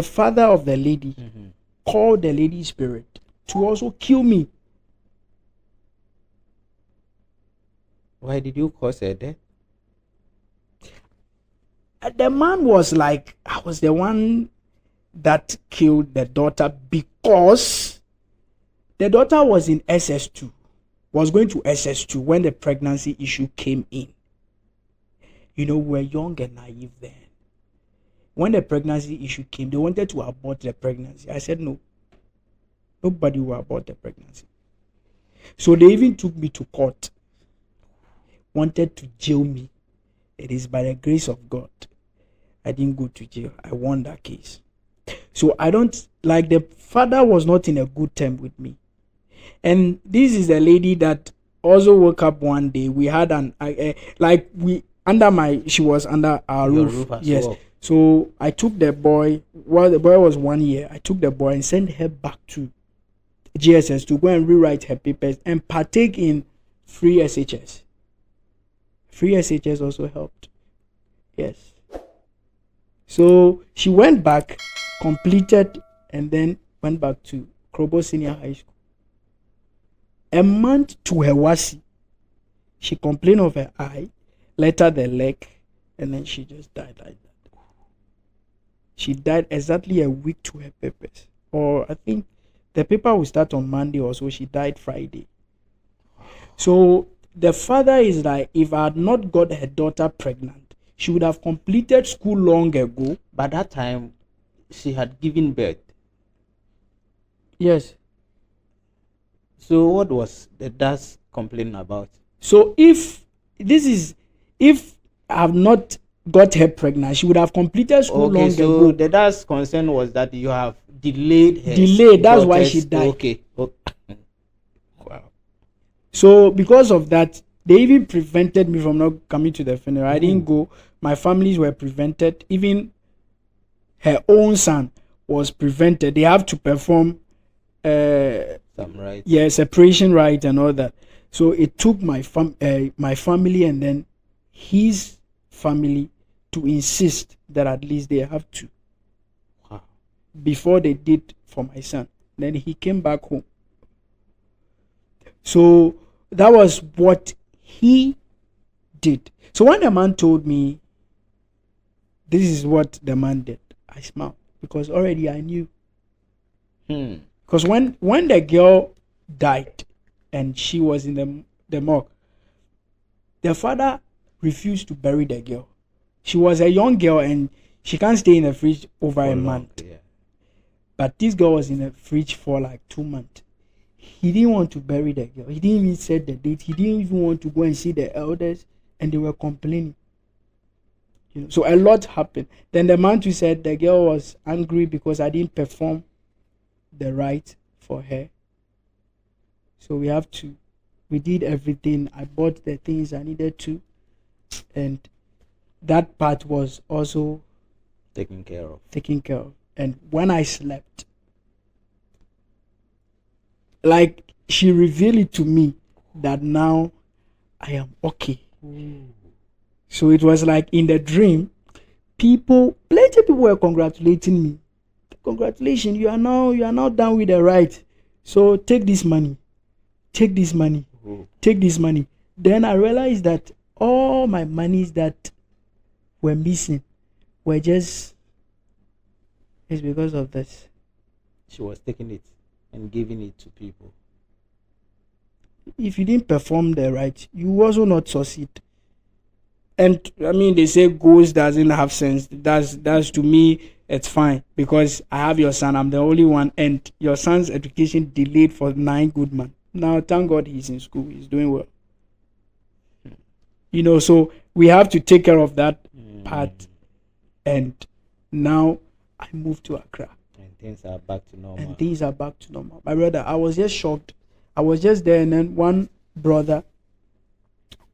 father of the lady called the lady spirit to also kill me. Why did you cause her death? The man was like, I was the one that killed the daughter, because the daughter was in SS2, was going to SS2 when the pregnancy issue came in. We were young and naive then. When the pregnancy issue came, they wanted to abort the pregnancy. I said no. Nobody will abort the pregnancy. So they even took me to court. Wanted to jail me. It is by the grace of God I didn't go to jail. I won that case. So I don't, like, the father was not in a good term with me. And this is a lady that also woke up one day. We had she was under our roof. Yes. Well. So I took the boy, the boy was 1 year. I took the boy and sent her back to GSS to go and rewrite her papers and partake in free SHS. Free SHS also helped. Yes. So she went back, completed, and then went back to Krobo Senior High School. A month to her wasi, she complained of her eye, later the leg, and then she just died like that. She died exactly a week to her papers. Or I think the paper will start on Monday or so. She died Friday. So the father is like, if I had not got her daughter pregnant, she would have completed school long ago. By that time, she had given birth. Yes. So what was the dad's complaining about? So if I have not got her pregnant, she would have completed school long ago. So the dad's concern was that you have delayed her. That's why she died. Okay. Wow. So because of that, they even prevented me from not coming to the funeral. I didn't go. My families were prevented. Even her own son was prevented. They have to perform some rites. Yeah, separation rite and all that. So it took my family and then his family to insist that at least they have to. Wow. Before they did for my son. Then he came back home. So that was what he did. So when the man told me this is what the man did, I smiled because already I knew. Because when the girl died and she was in the morgue, the father refused to bury the girl. She was a young girl and she can't stay in the fridge over a month. Yeah. But this girl was in the fridge for like 2 months. He didn't want to bury the girl. He didn't even set the date. He didn't even want to go and see the elders, and they were complaining. So a lot happened. Then the man too said the girl was angry because I didn't perform the right for her. So we did everything. I bought the things I needed to, and that part was also taken care of. And when I slept, like, she revealed it to me that now I am okay. So it was like in the dream, plenty people were congratulating me. Congratulations, you are now done with the right. So take this money. Take this money. Take this money. Then I realized that all my monies that were missing were just, it's because of this. She was taking it and giving it to people. If you didn't perform the right, you also not succeed. And I mean, they say ghost doesn't have sense. That's to me, it's fine because I have your son. I'm the only one, and your son's education delayed for 9 good months. Now, thank God he's in school. He's doing well. You know, so we have to take care of that part. And now I moved to Accra. And things are back to normal. My brother, I was just shocked. I was just there, and then one brother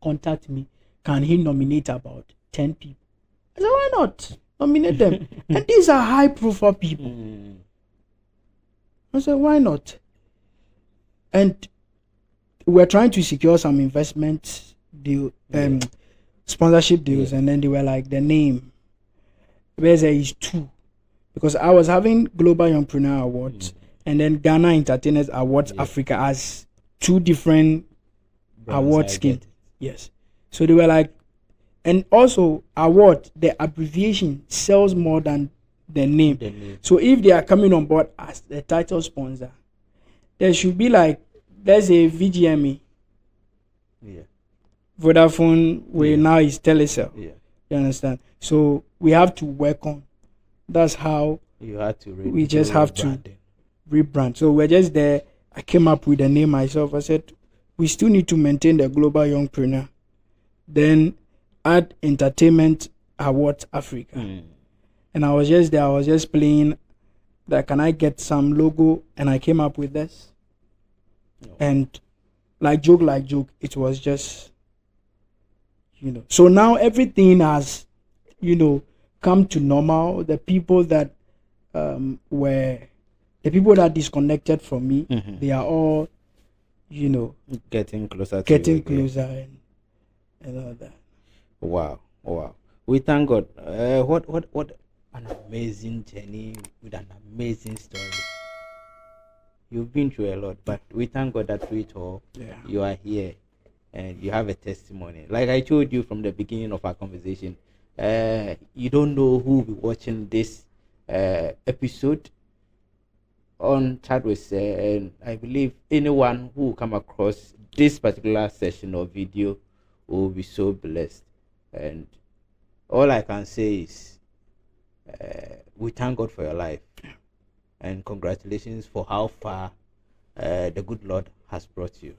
contacted me. Can he nominate about 10 people? I said, why not? Nominate them. And these are high profile people. I said, why not? And we're trying to secure some investment deal, sponsorship deals, and then they were like, the name, where's there is 2. Because I was having Global Youngpreneur Awards and then Ghana Entertainers Awards Africa as 2 different award schemes. Yes. So they were like, and also award, the abbreviation sells more than the name. So if they are coming on board as the title sponsor, there should be like, there's a VGME. Yeah. Vodafone, now is Telecel. Yeah. You understand? So we have to work on. That's how you had to. We just have to rebrand. So we're just there. I came up with the name myself. I said, we still need to maintain the Global Youngpreneur. Then add Entertainment Awards Africa. And I was just there. I was just playing that. Can I get some logo? And I came up with this. And like joke, it was just, So now everything has, come to normal. The people that disconnected from me, they are all, getting closer and all that. Wow. We thank God. What an amazing journey with an amazing story. You've been through a lot, but we thank God that through it all, you are here and you have a testimony. Like I told you from the beginning of our conversation, you don't know who will be watching this episode on Chadwick, and I believe anyone who will come across this particular session or video will be so blessed. And all I can say is we thank God for your life. And congratulations for how far the good Lord has brought you.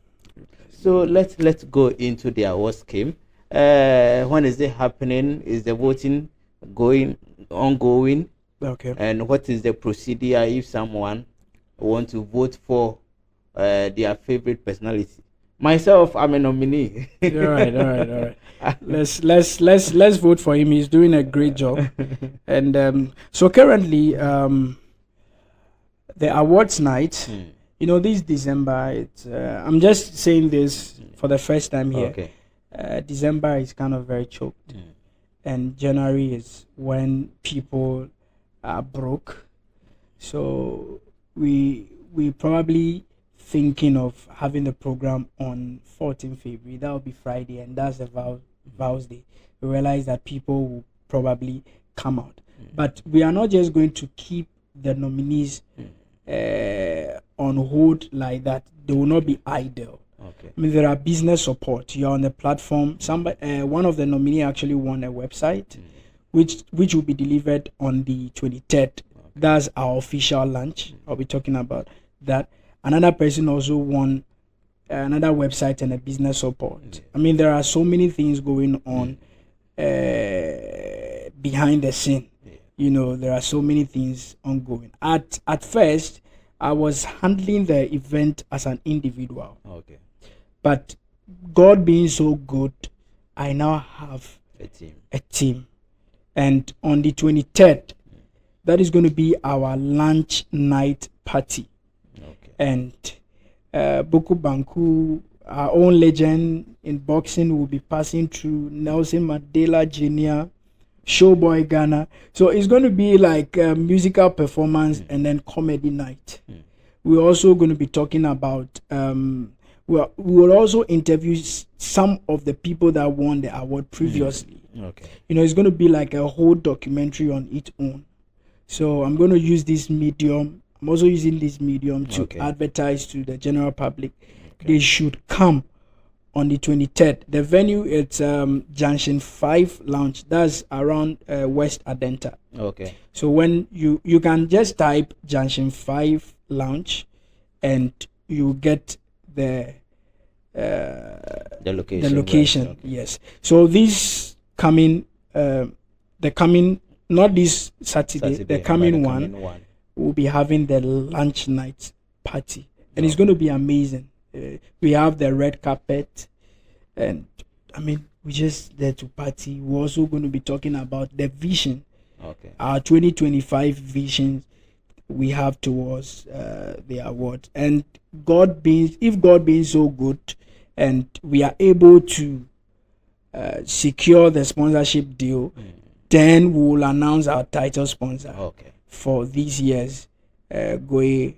So let's go into the awards scheme. When is it happening? Is the voting ongoing? Okay. And what is the procedure if someone wants to vote for their favorite personality? Myself, I'm a nominee. All right. Let's vote for him. He's doing a great job. And so currently, the awards night, this December, it's I'm just saying this for the first time here. Okay. December is kind of very choked, and January is when people are broke. So we probably thinking of having the program on 14th February. That will be Friday, and that's the vows day. We realize that people will probably come out, but we are not just going to keep the nominees on hold like that. They will not be idle. Okay. I mean, there are business support. You're on the platform. One of the nominees actually won a website, which will be delivered on the 23rd. Okay. That's our official launch. I'll be talking about that. Another person also won another website and a business support. I mean, there are so many things going on behind the scene. There are so many things ongoing. At first, I was handling the event as an individual. Okay. But God being so good, I now have a team. And on the 23rd, that is going to be our lunch night party. Okay. And Buku Banku, our own legend in boxing, will be passing through. Nelson Mandela Jr. Showboy Ghana. So it's going to be like a musical performance and then comedy night. We're also going to be talking about we will also interview some of the people that won the award previously. Okay. It's going to be like a whole documentary on its own. So I'm going to use this medium. I'm also using this medium to advertise to the general public. They should come on the 23rd. The venue it's Junction 5 Lounge. That's around West Adenta. Okay. So when you can just type Junction 5 Lounge, and you get the location. The location. Right. Okay. Yes. So this coming not this Saturday, the coming one will be having the lunch night party, and it's going to be amazing. We have the red carpet, and we just there to party. We're also going to be talking about the vision, our 2025 visions we have towards the award. And if God being so good, and we are able to secure the sponsorship deal, then we will announce our title sponsor for this year's Goe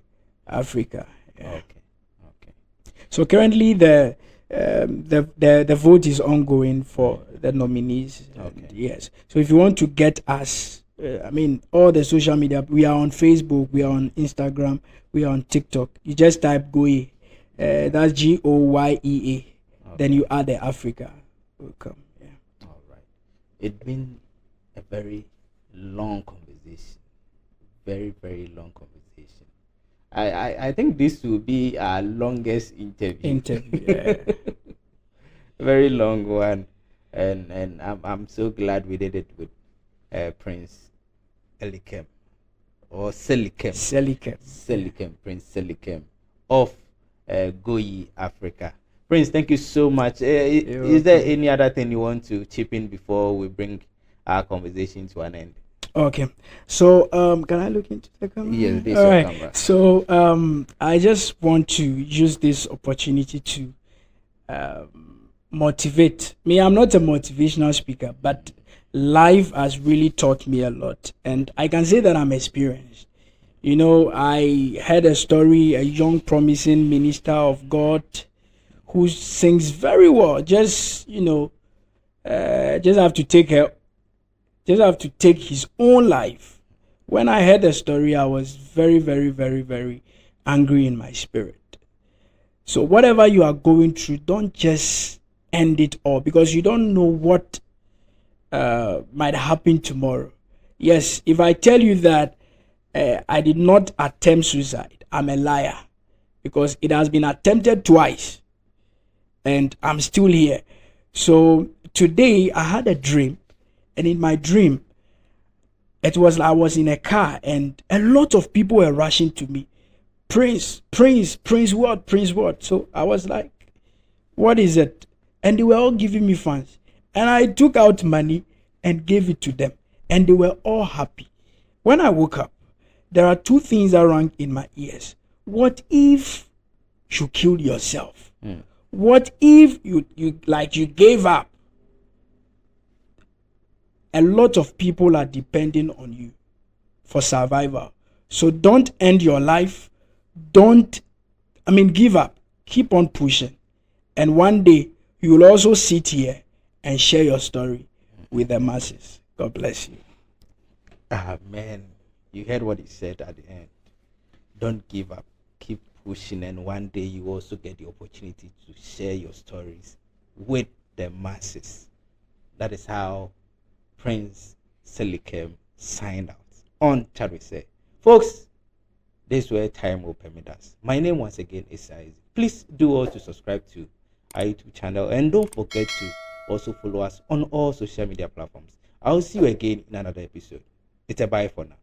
Africa. Yeah. So currently the vote is ongoing for the nominees. Yes. So if you want to get us, all the social media, we are on Facebook, we are on Instagram, we are on TikTok. You just type Goe, that's GOYEA. Then you add the Africa. Will come. Yeah. All right. It's been a very long conversation. Very, very long conversation. I think this will be our longest interview. Yeah. Very long one, and I'm so glad we did it with Prince Selikem or Selikem. Prince Selikem of Goe Africa. Prince, thank you so much. Is there any other thing you want to chip in before we bring our conversation to an end? Okay, so can I look into the camera? Yes, this is your camera. So I just want to use this opportunity to motivate me. I'm not a motivational speaker, but life has really taught me a lot, and I can say that I'm experienced. I heard a story, a young promising minister of God who sings very well. Just have to take his own life. When I heard the story, I was very, very, very, very angry in my spirit. So whatever you are going through, don't just end it all, because you don't know what might happen tomorrow. Yes, if I tell you that I did not attempt suicide, I'm a liar, because it has been attempted twice and I'm still here. So today I had a dream, and in my dream I was in a car and a lot of people were rushing to me. Prince what? So I was like, what is it? And they were all giving me funds, and I took out money and gave it to them, and they were all happy. When I woke up, there are two things that rang in my ears. What if you killed yourself? What if you gave up? A lot of people are depending on you for survival. So don't end your life. Give up. Keep on pushing. And one day you will also sit here and share your story with the masses. God bless you. Amen. You heard what he said at the end. Don't give up. Keep pushing, and one day you also get the opportunity to share your stories with the masses. That is how Prince Selikem signed out on Charise. Folks, this is where time will permit us. My name once again is Isaac. Please do all to subscribe to our YouTube channel, and don't forget to also follow us on all social media platforms. I'll see you again in another episode. It's a bye for now.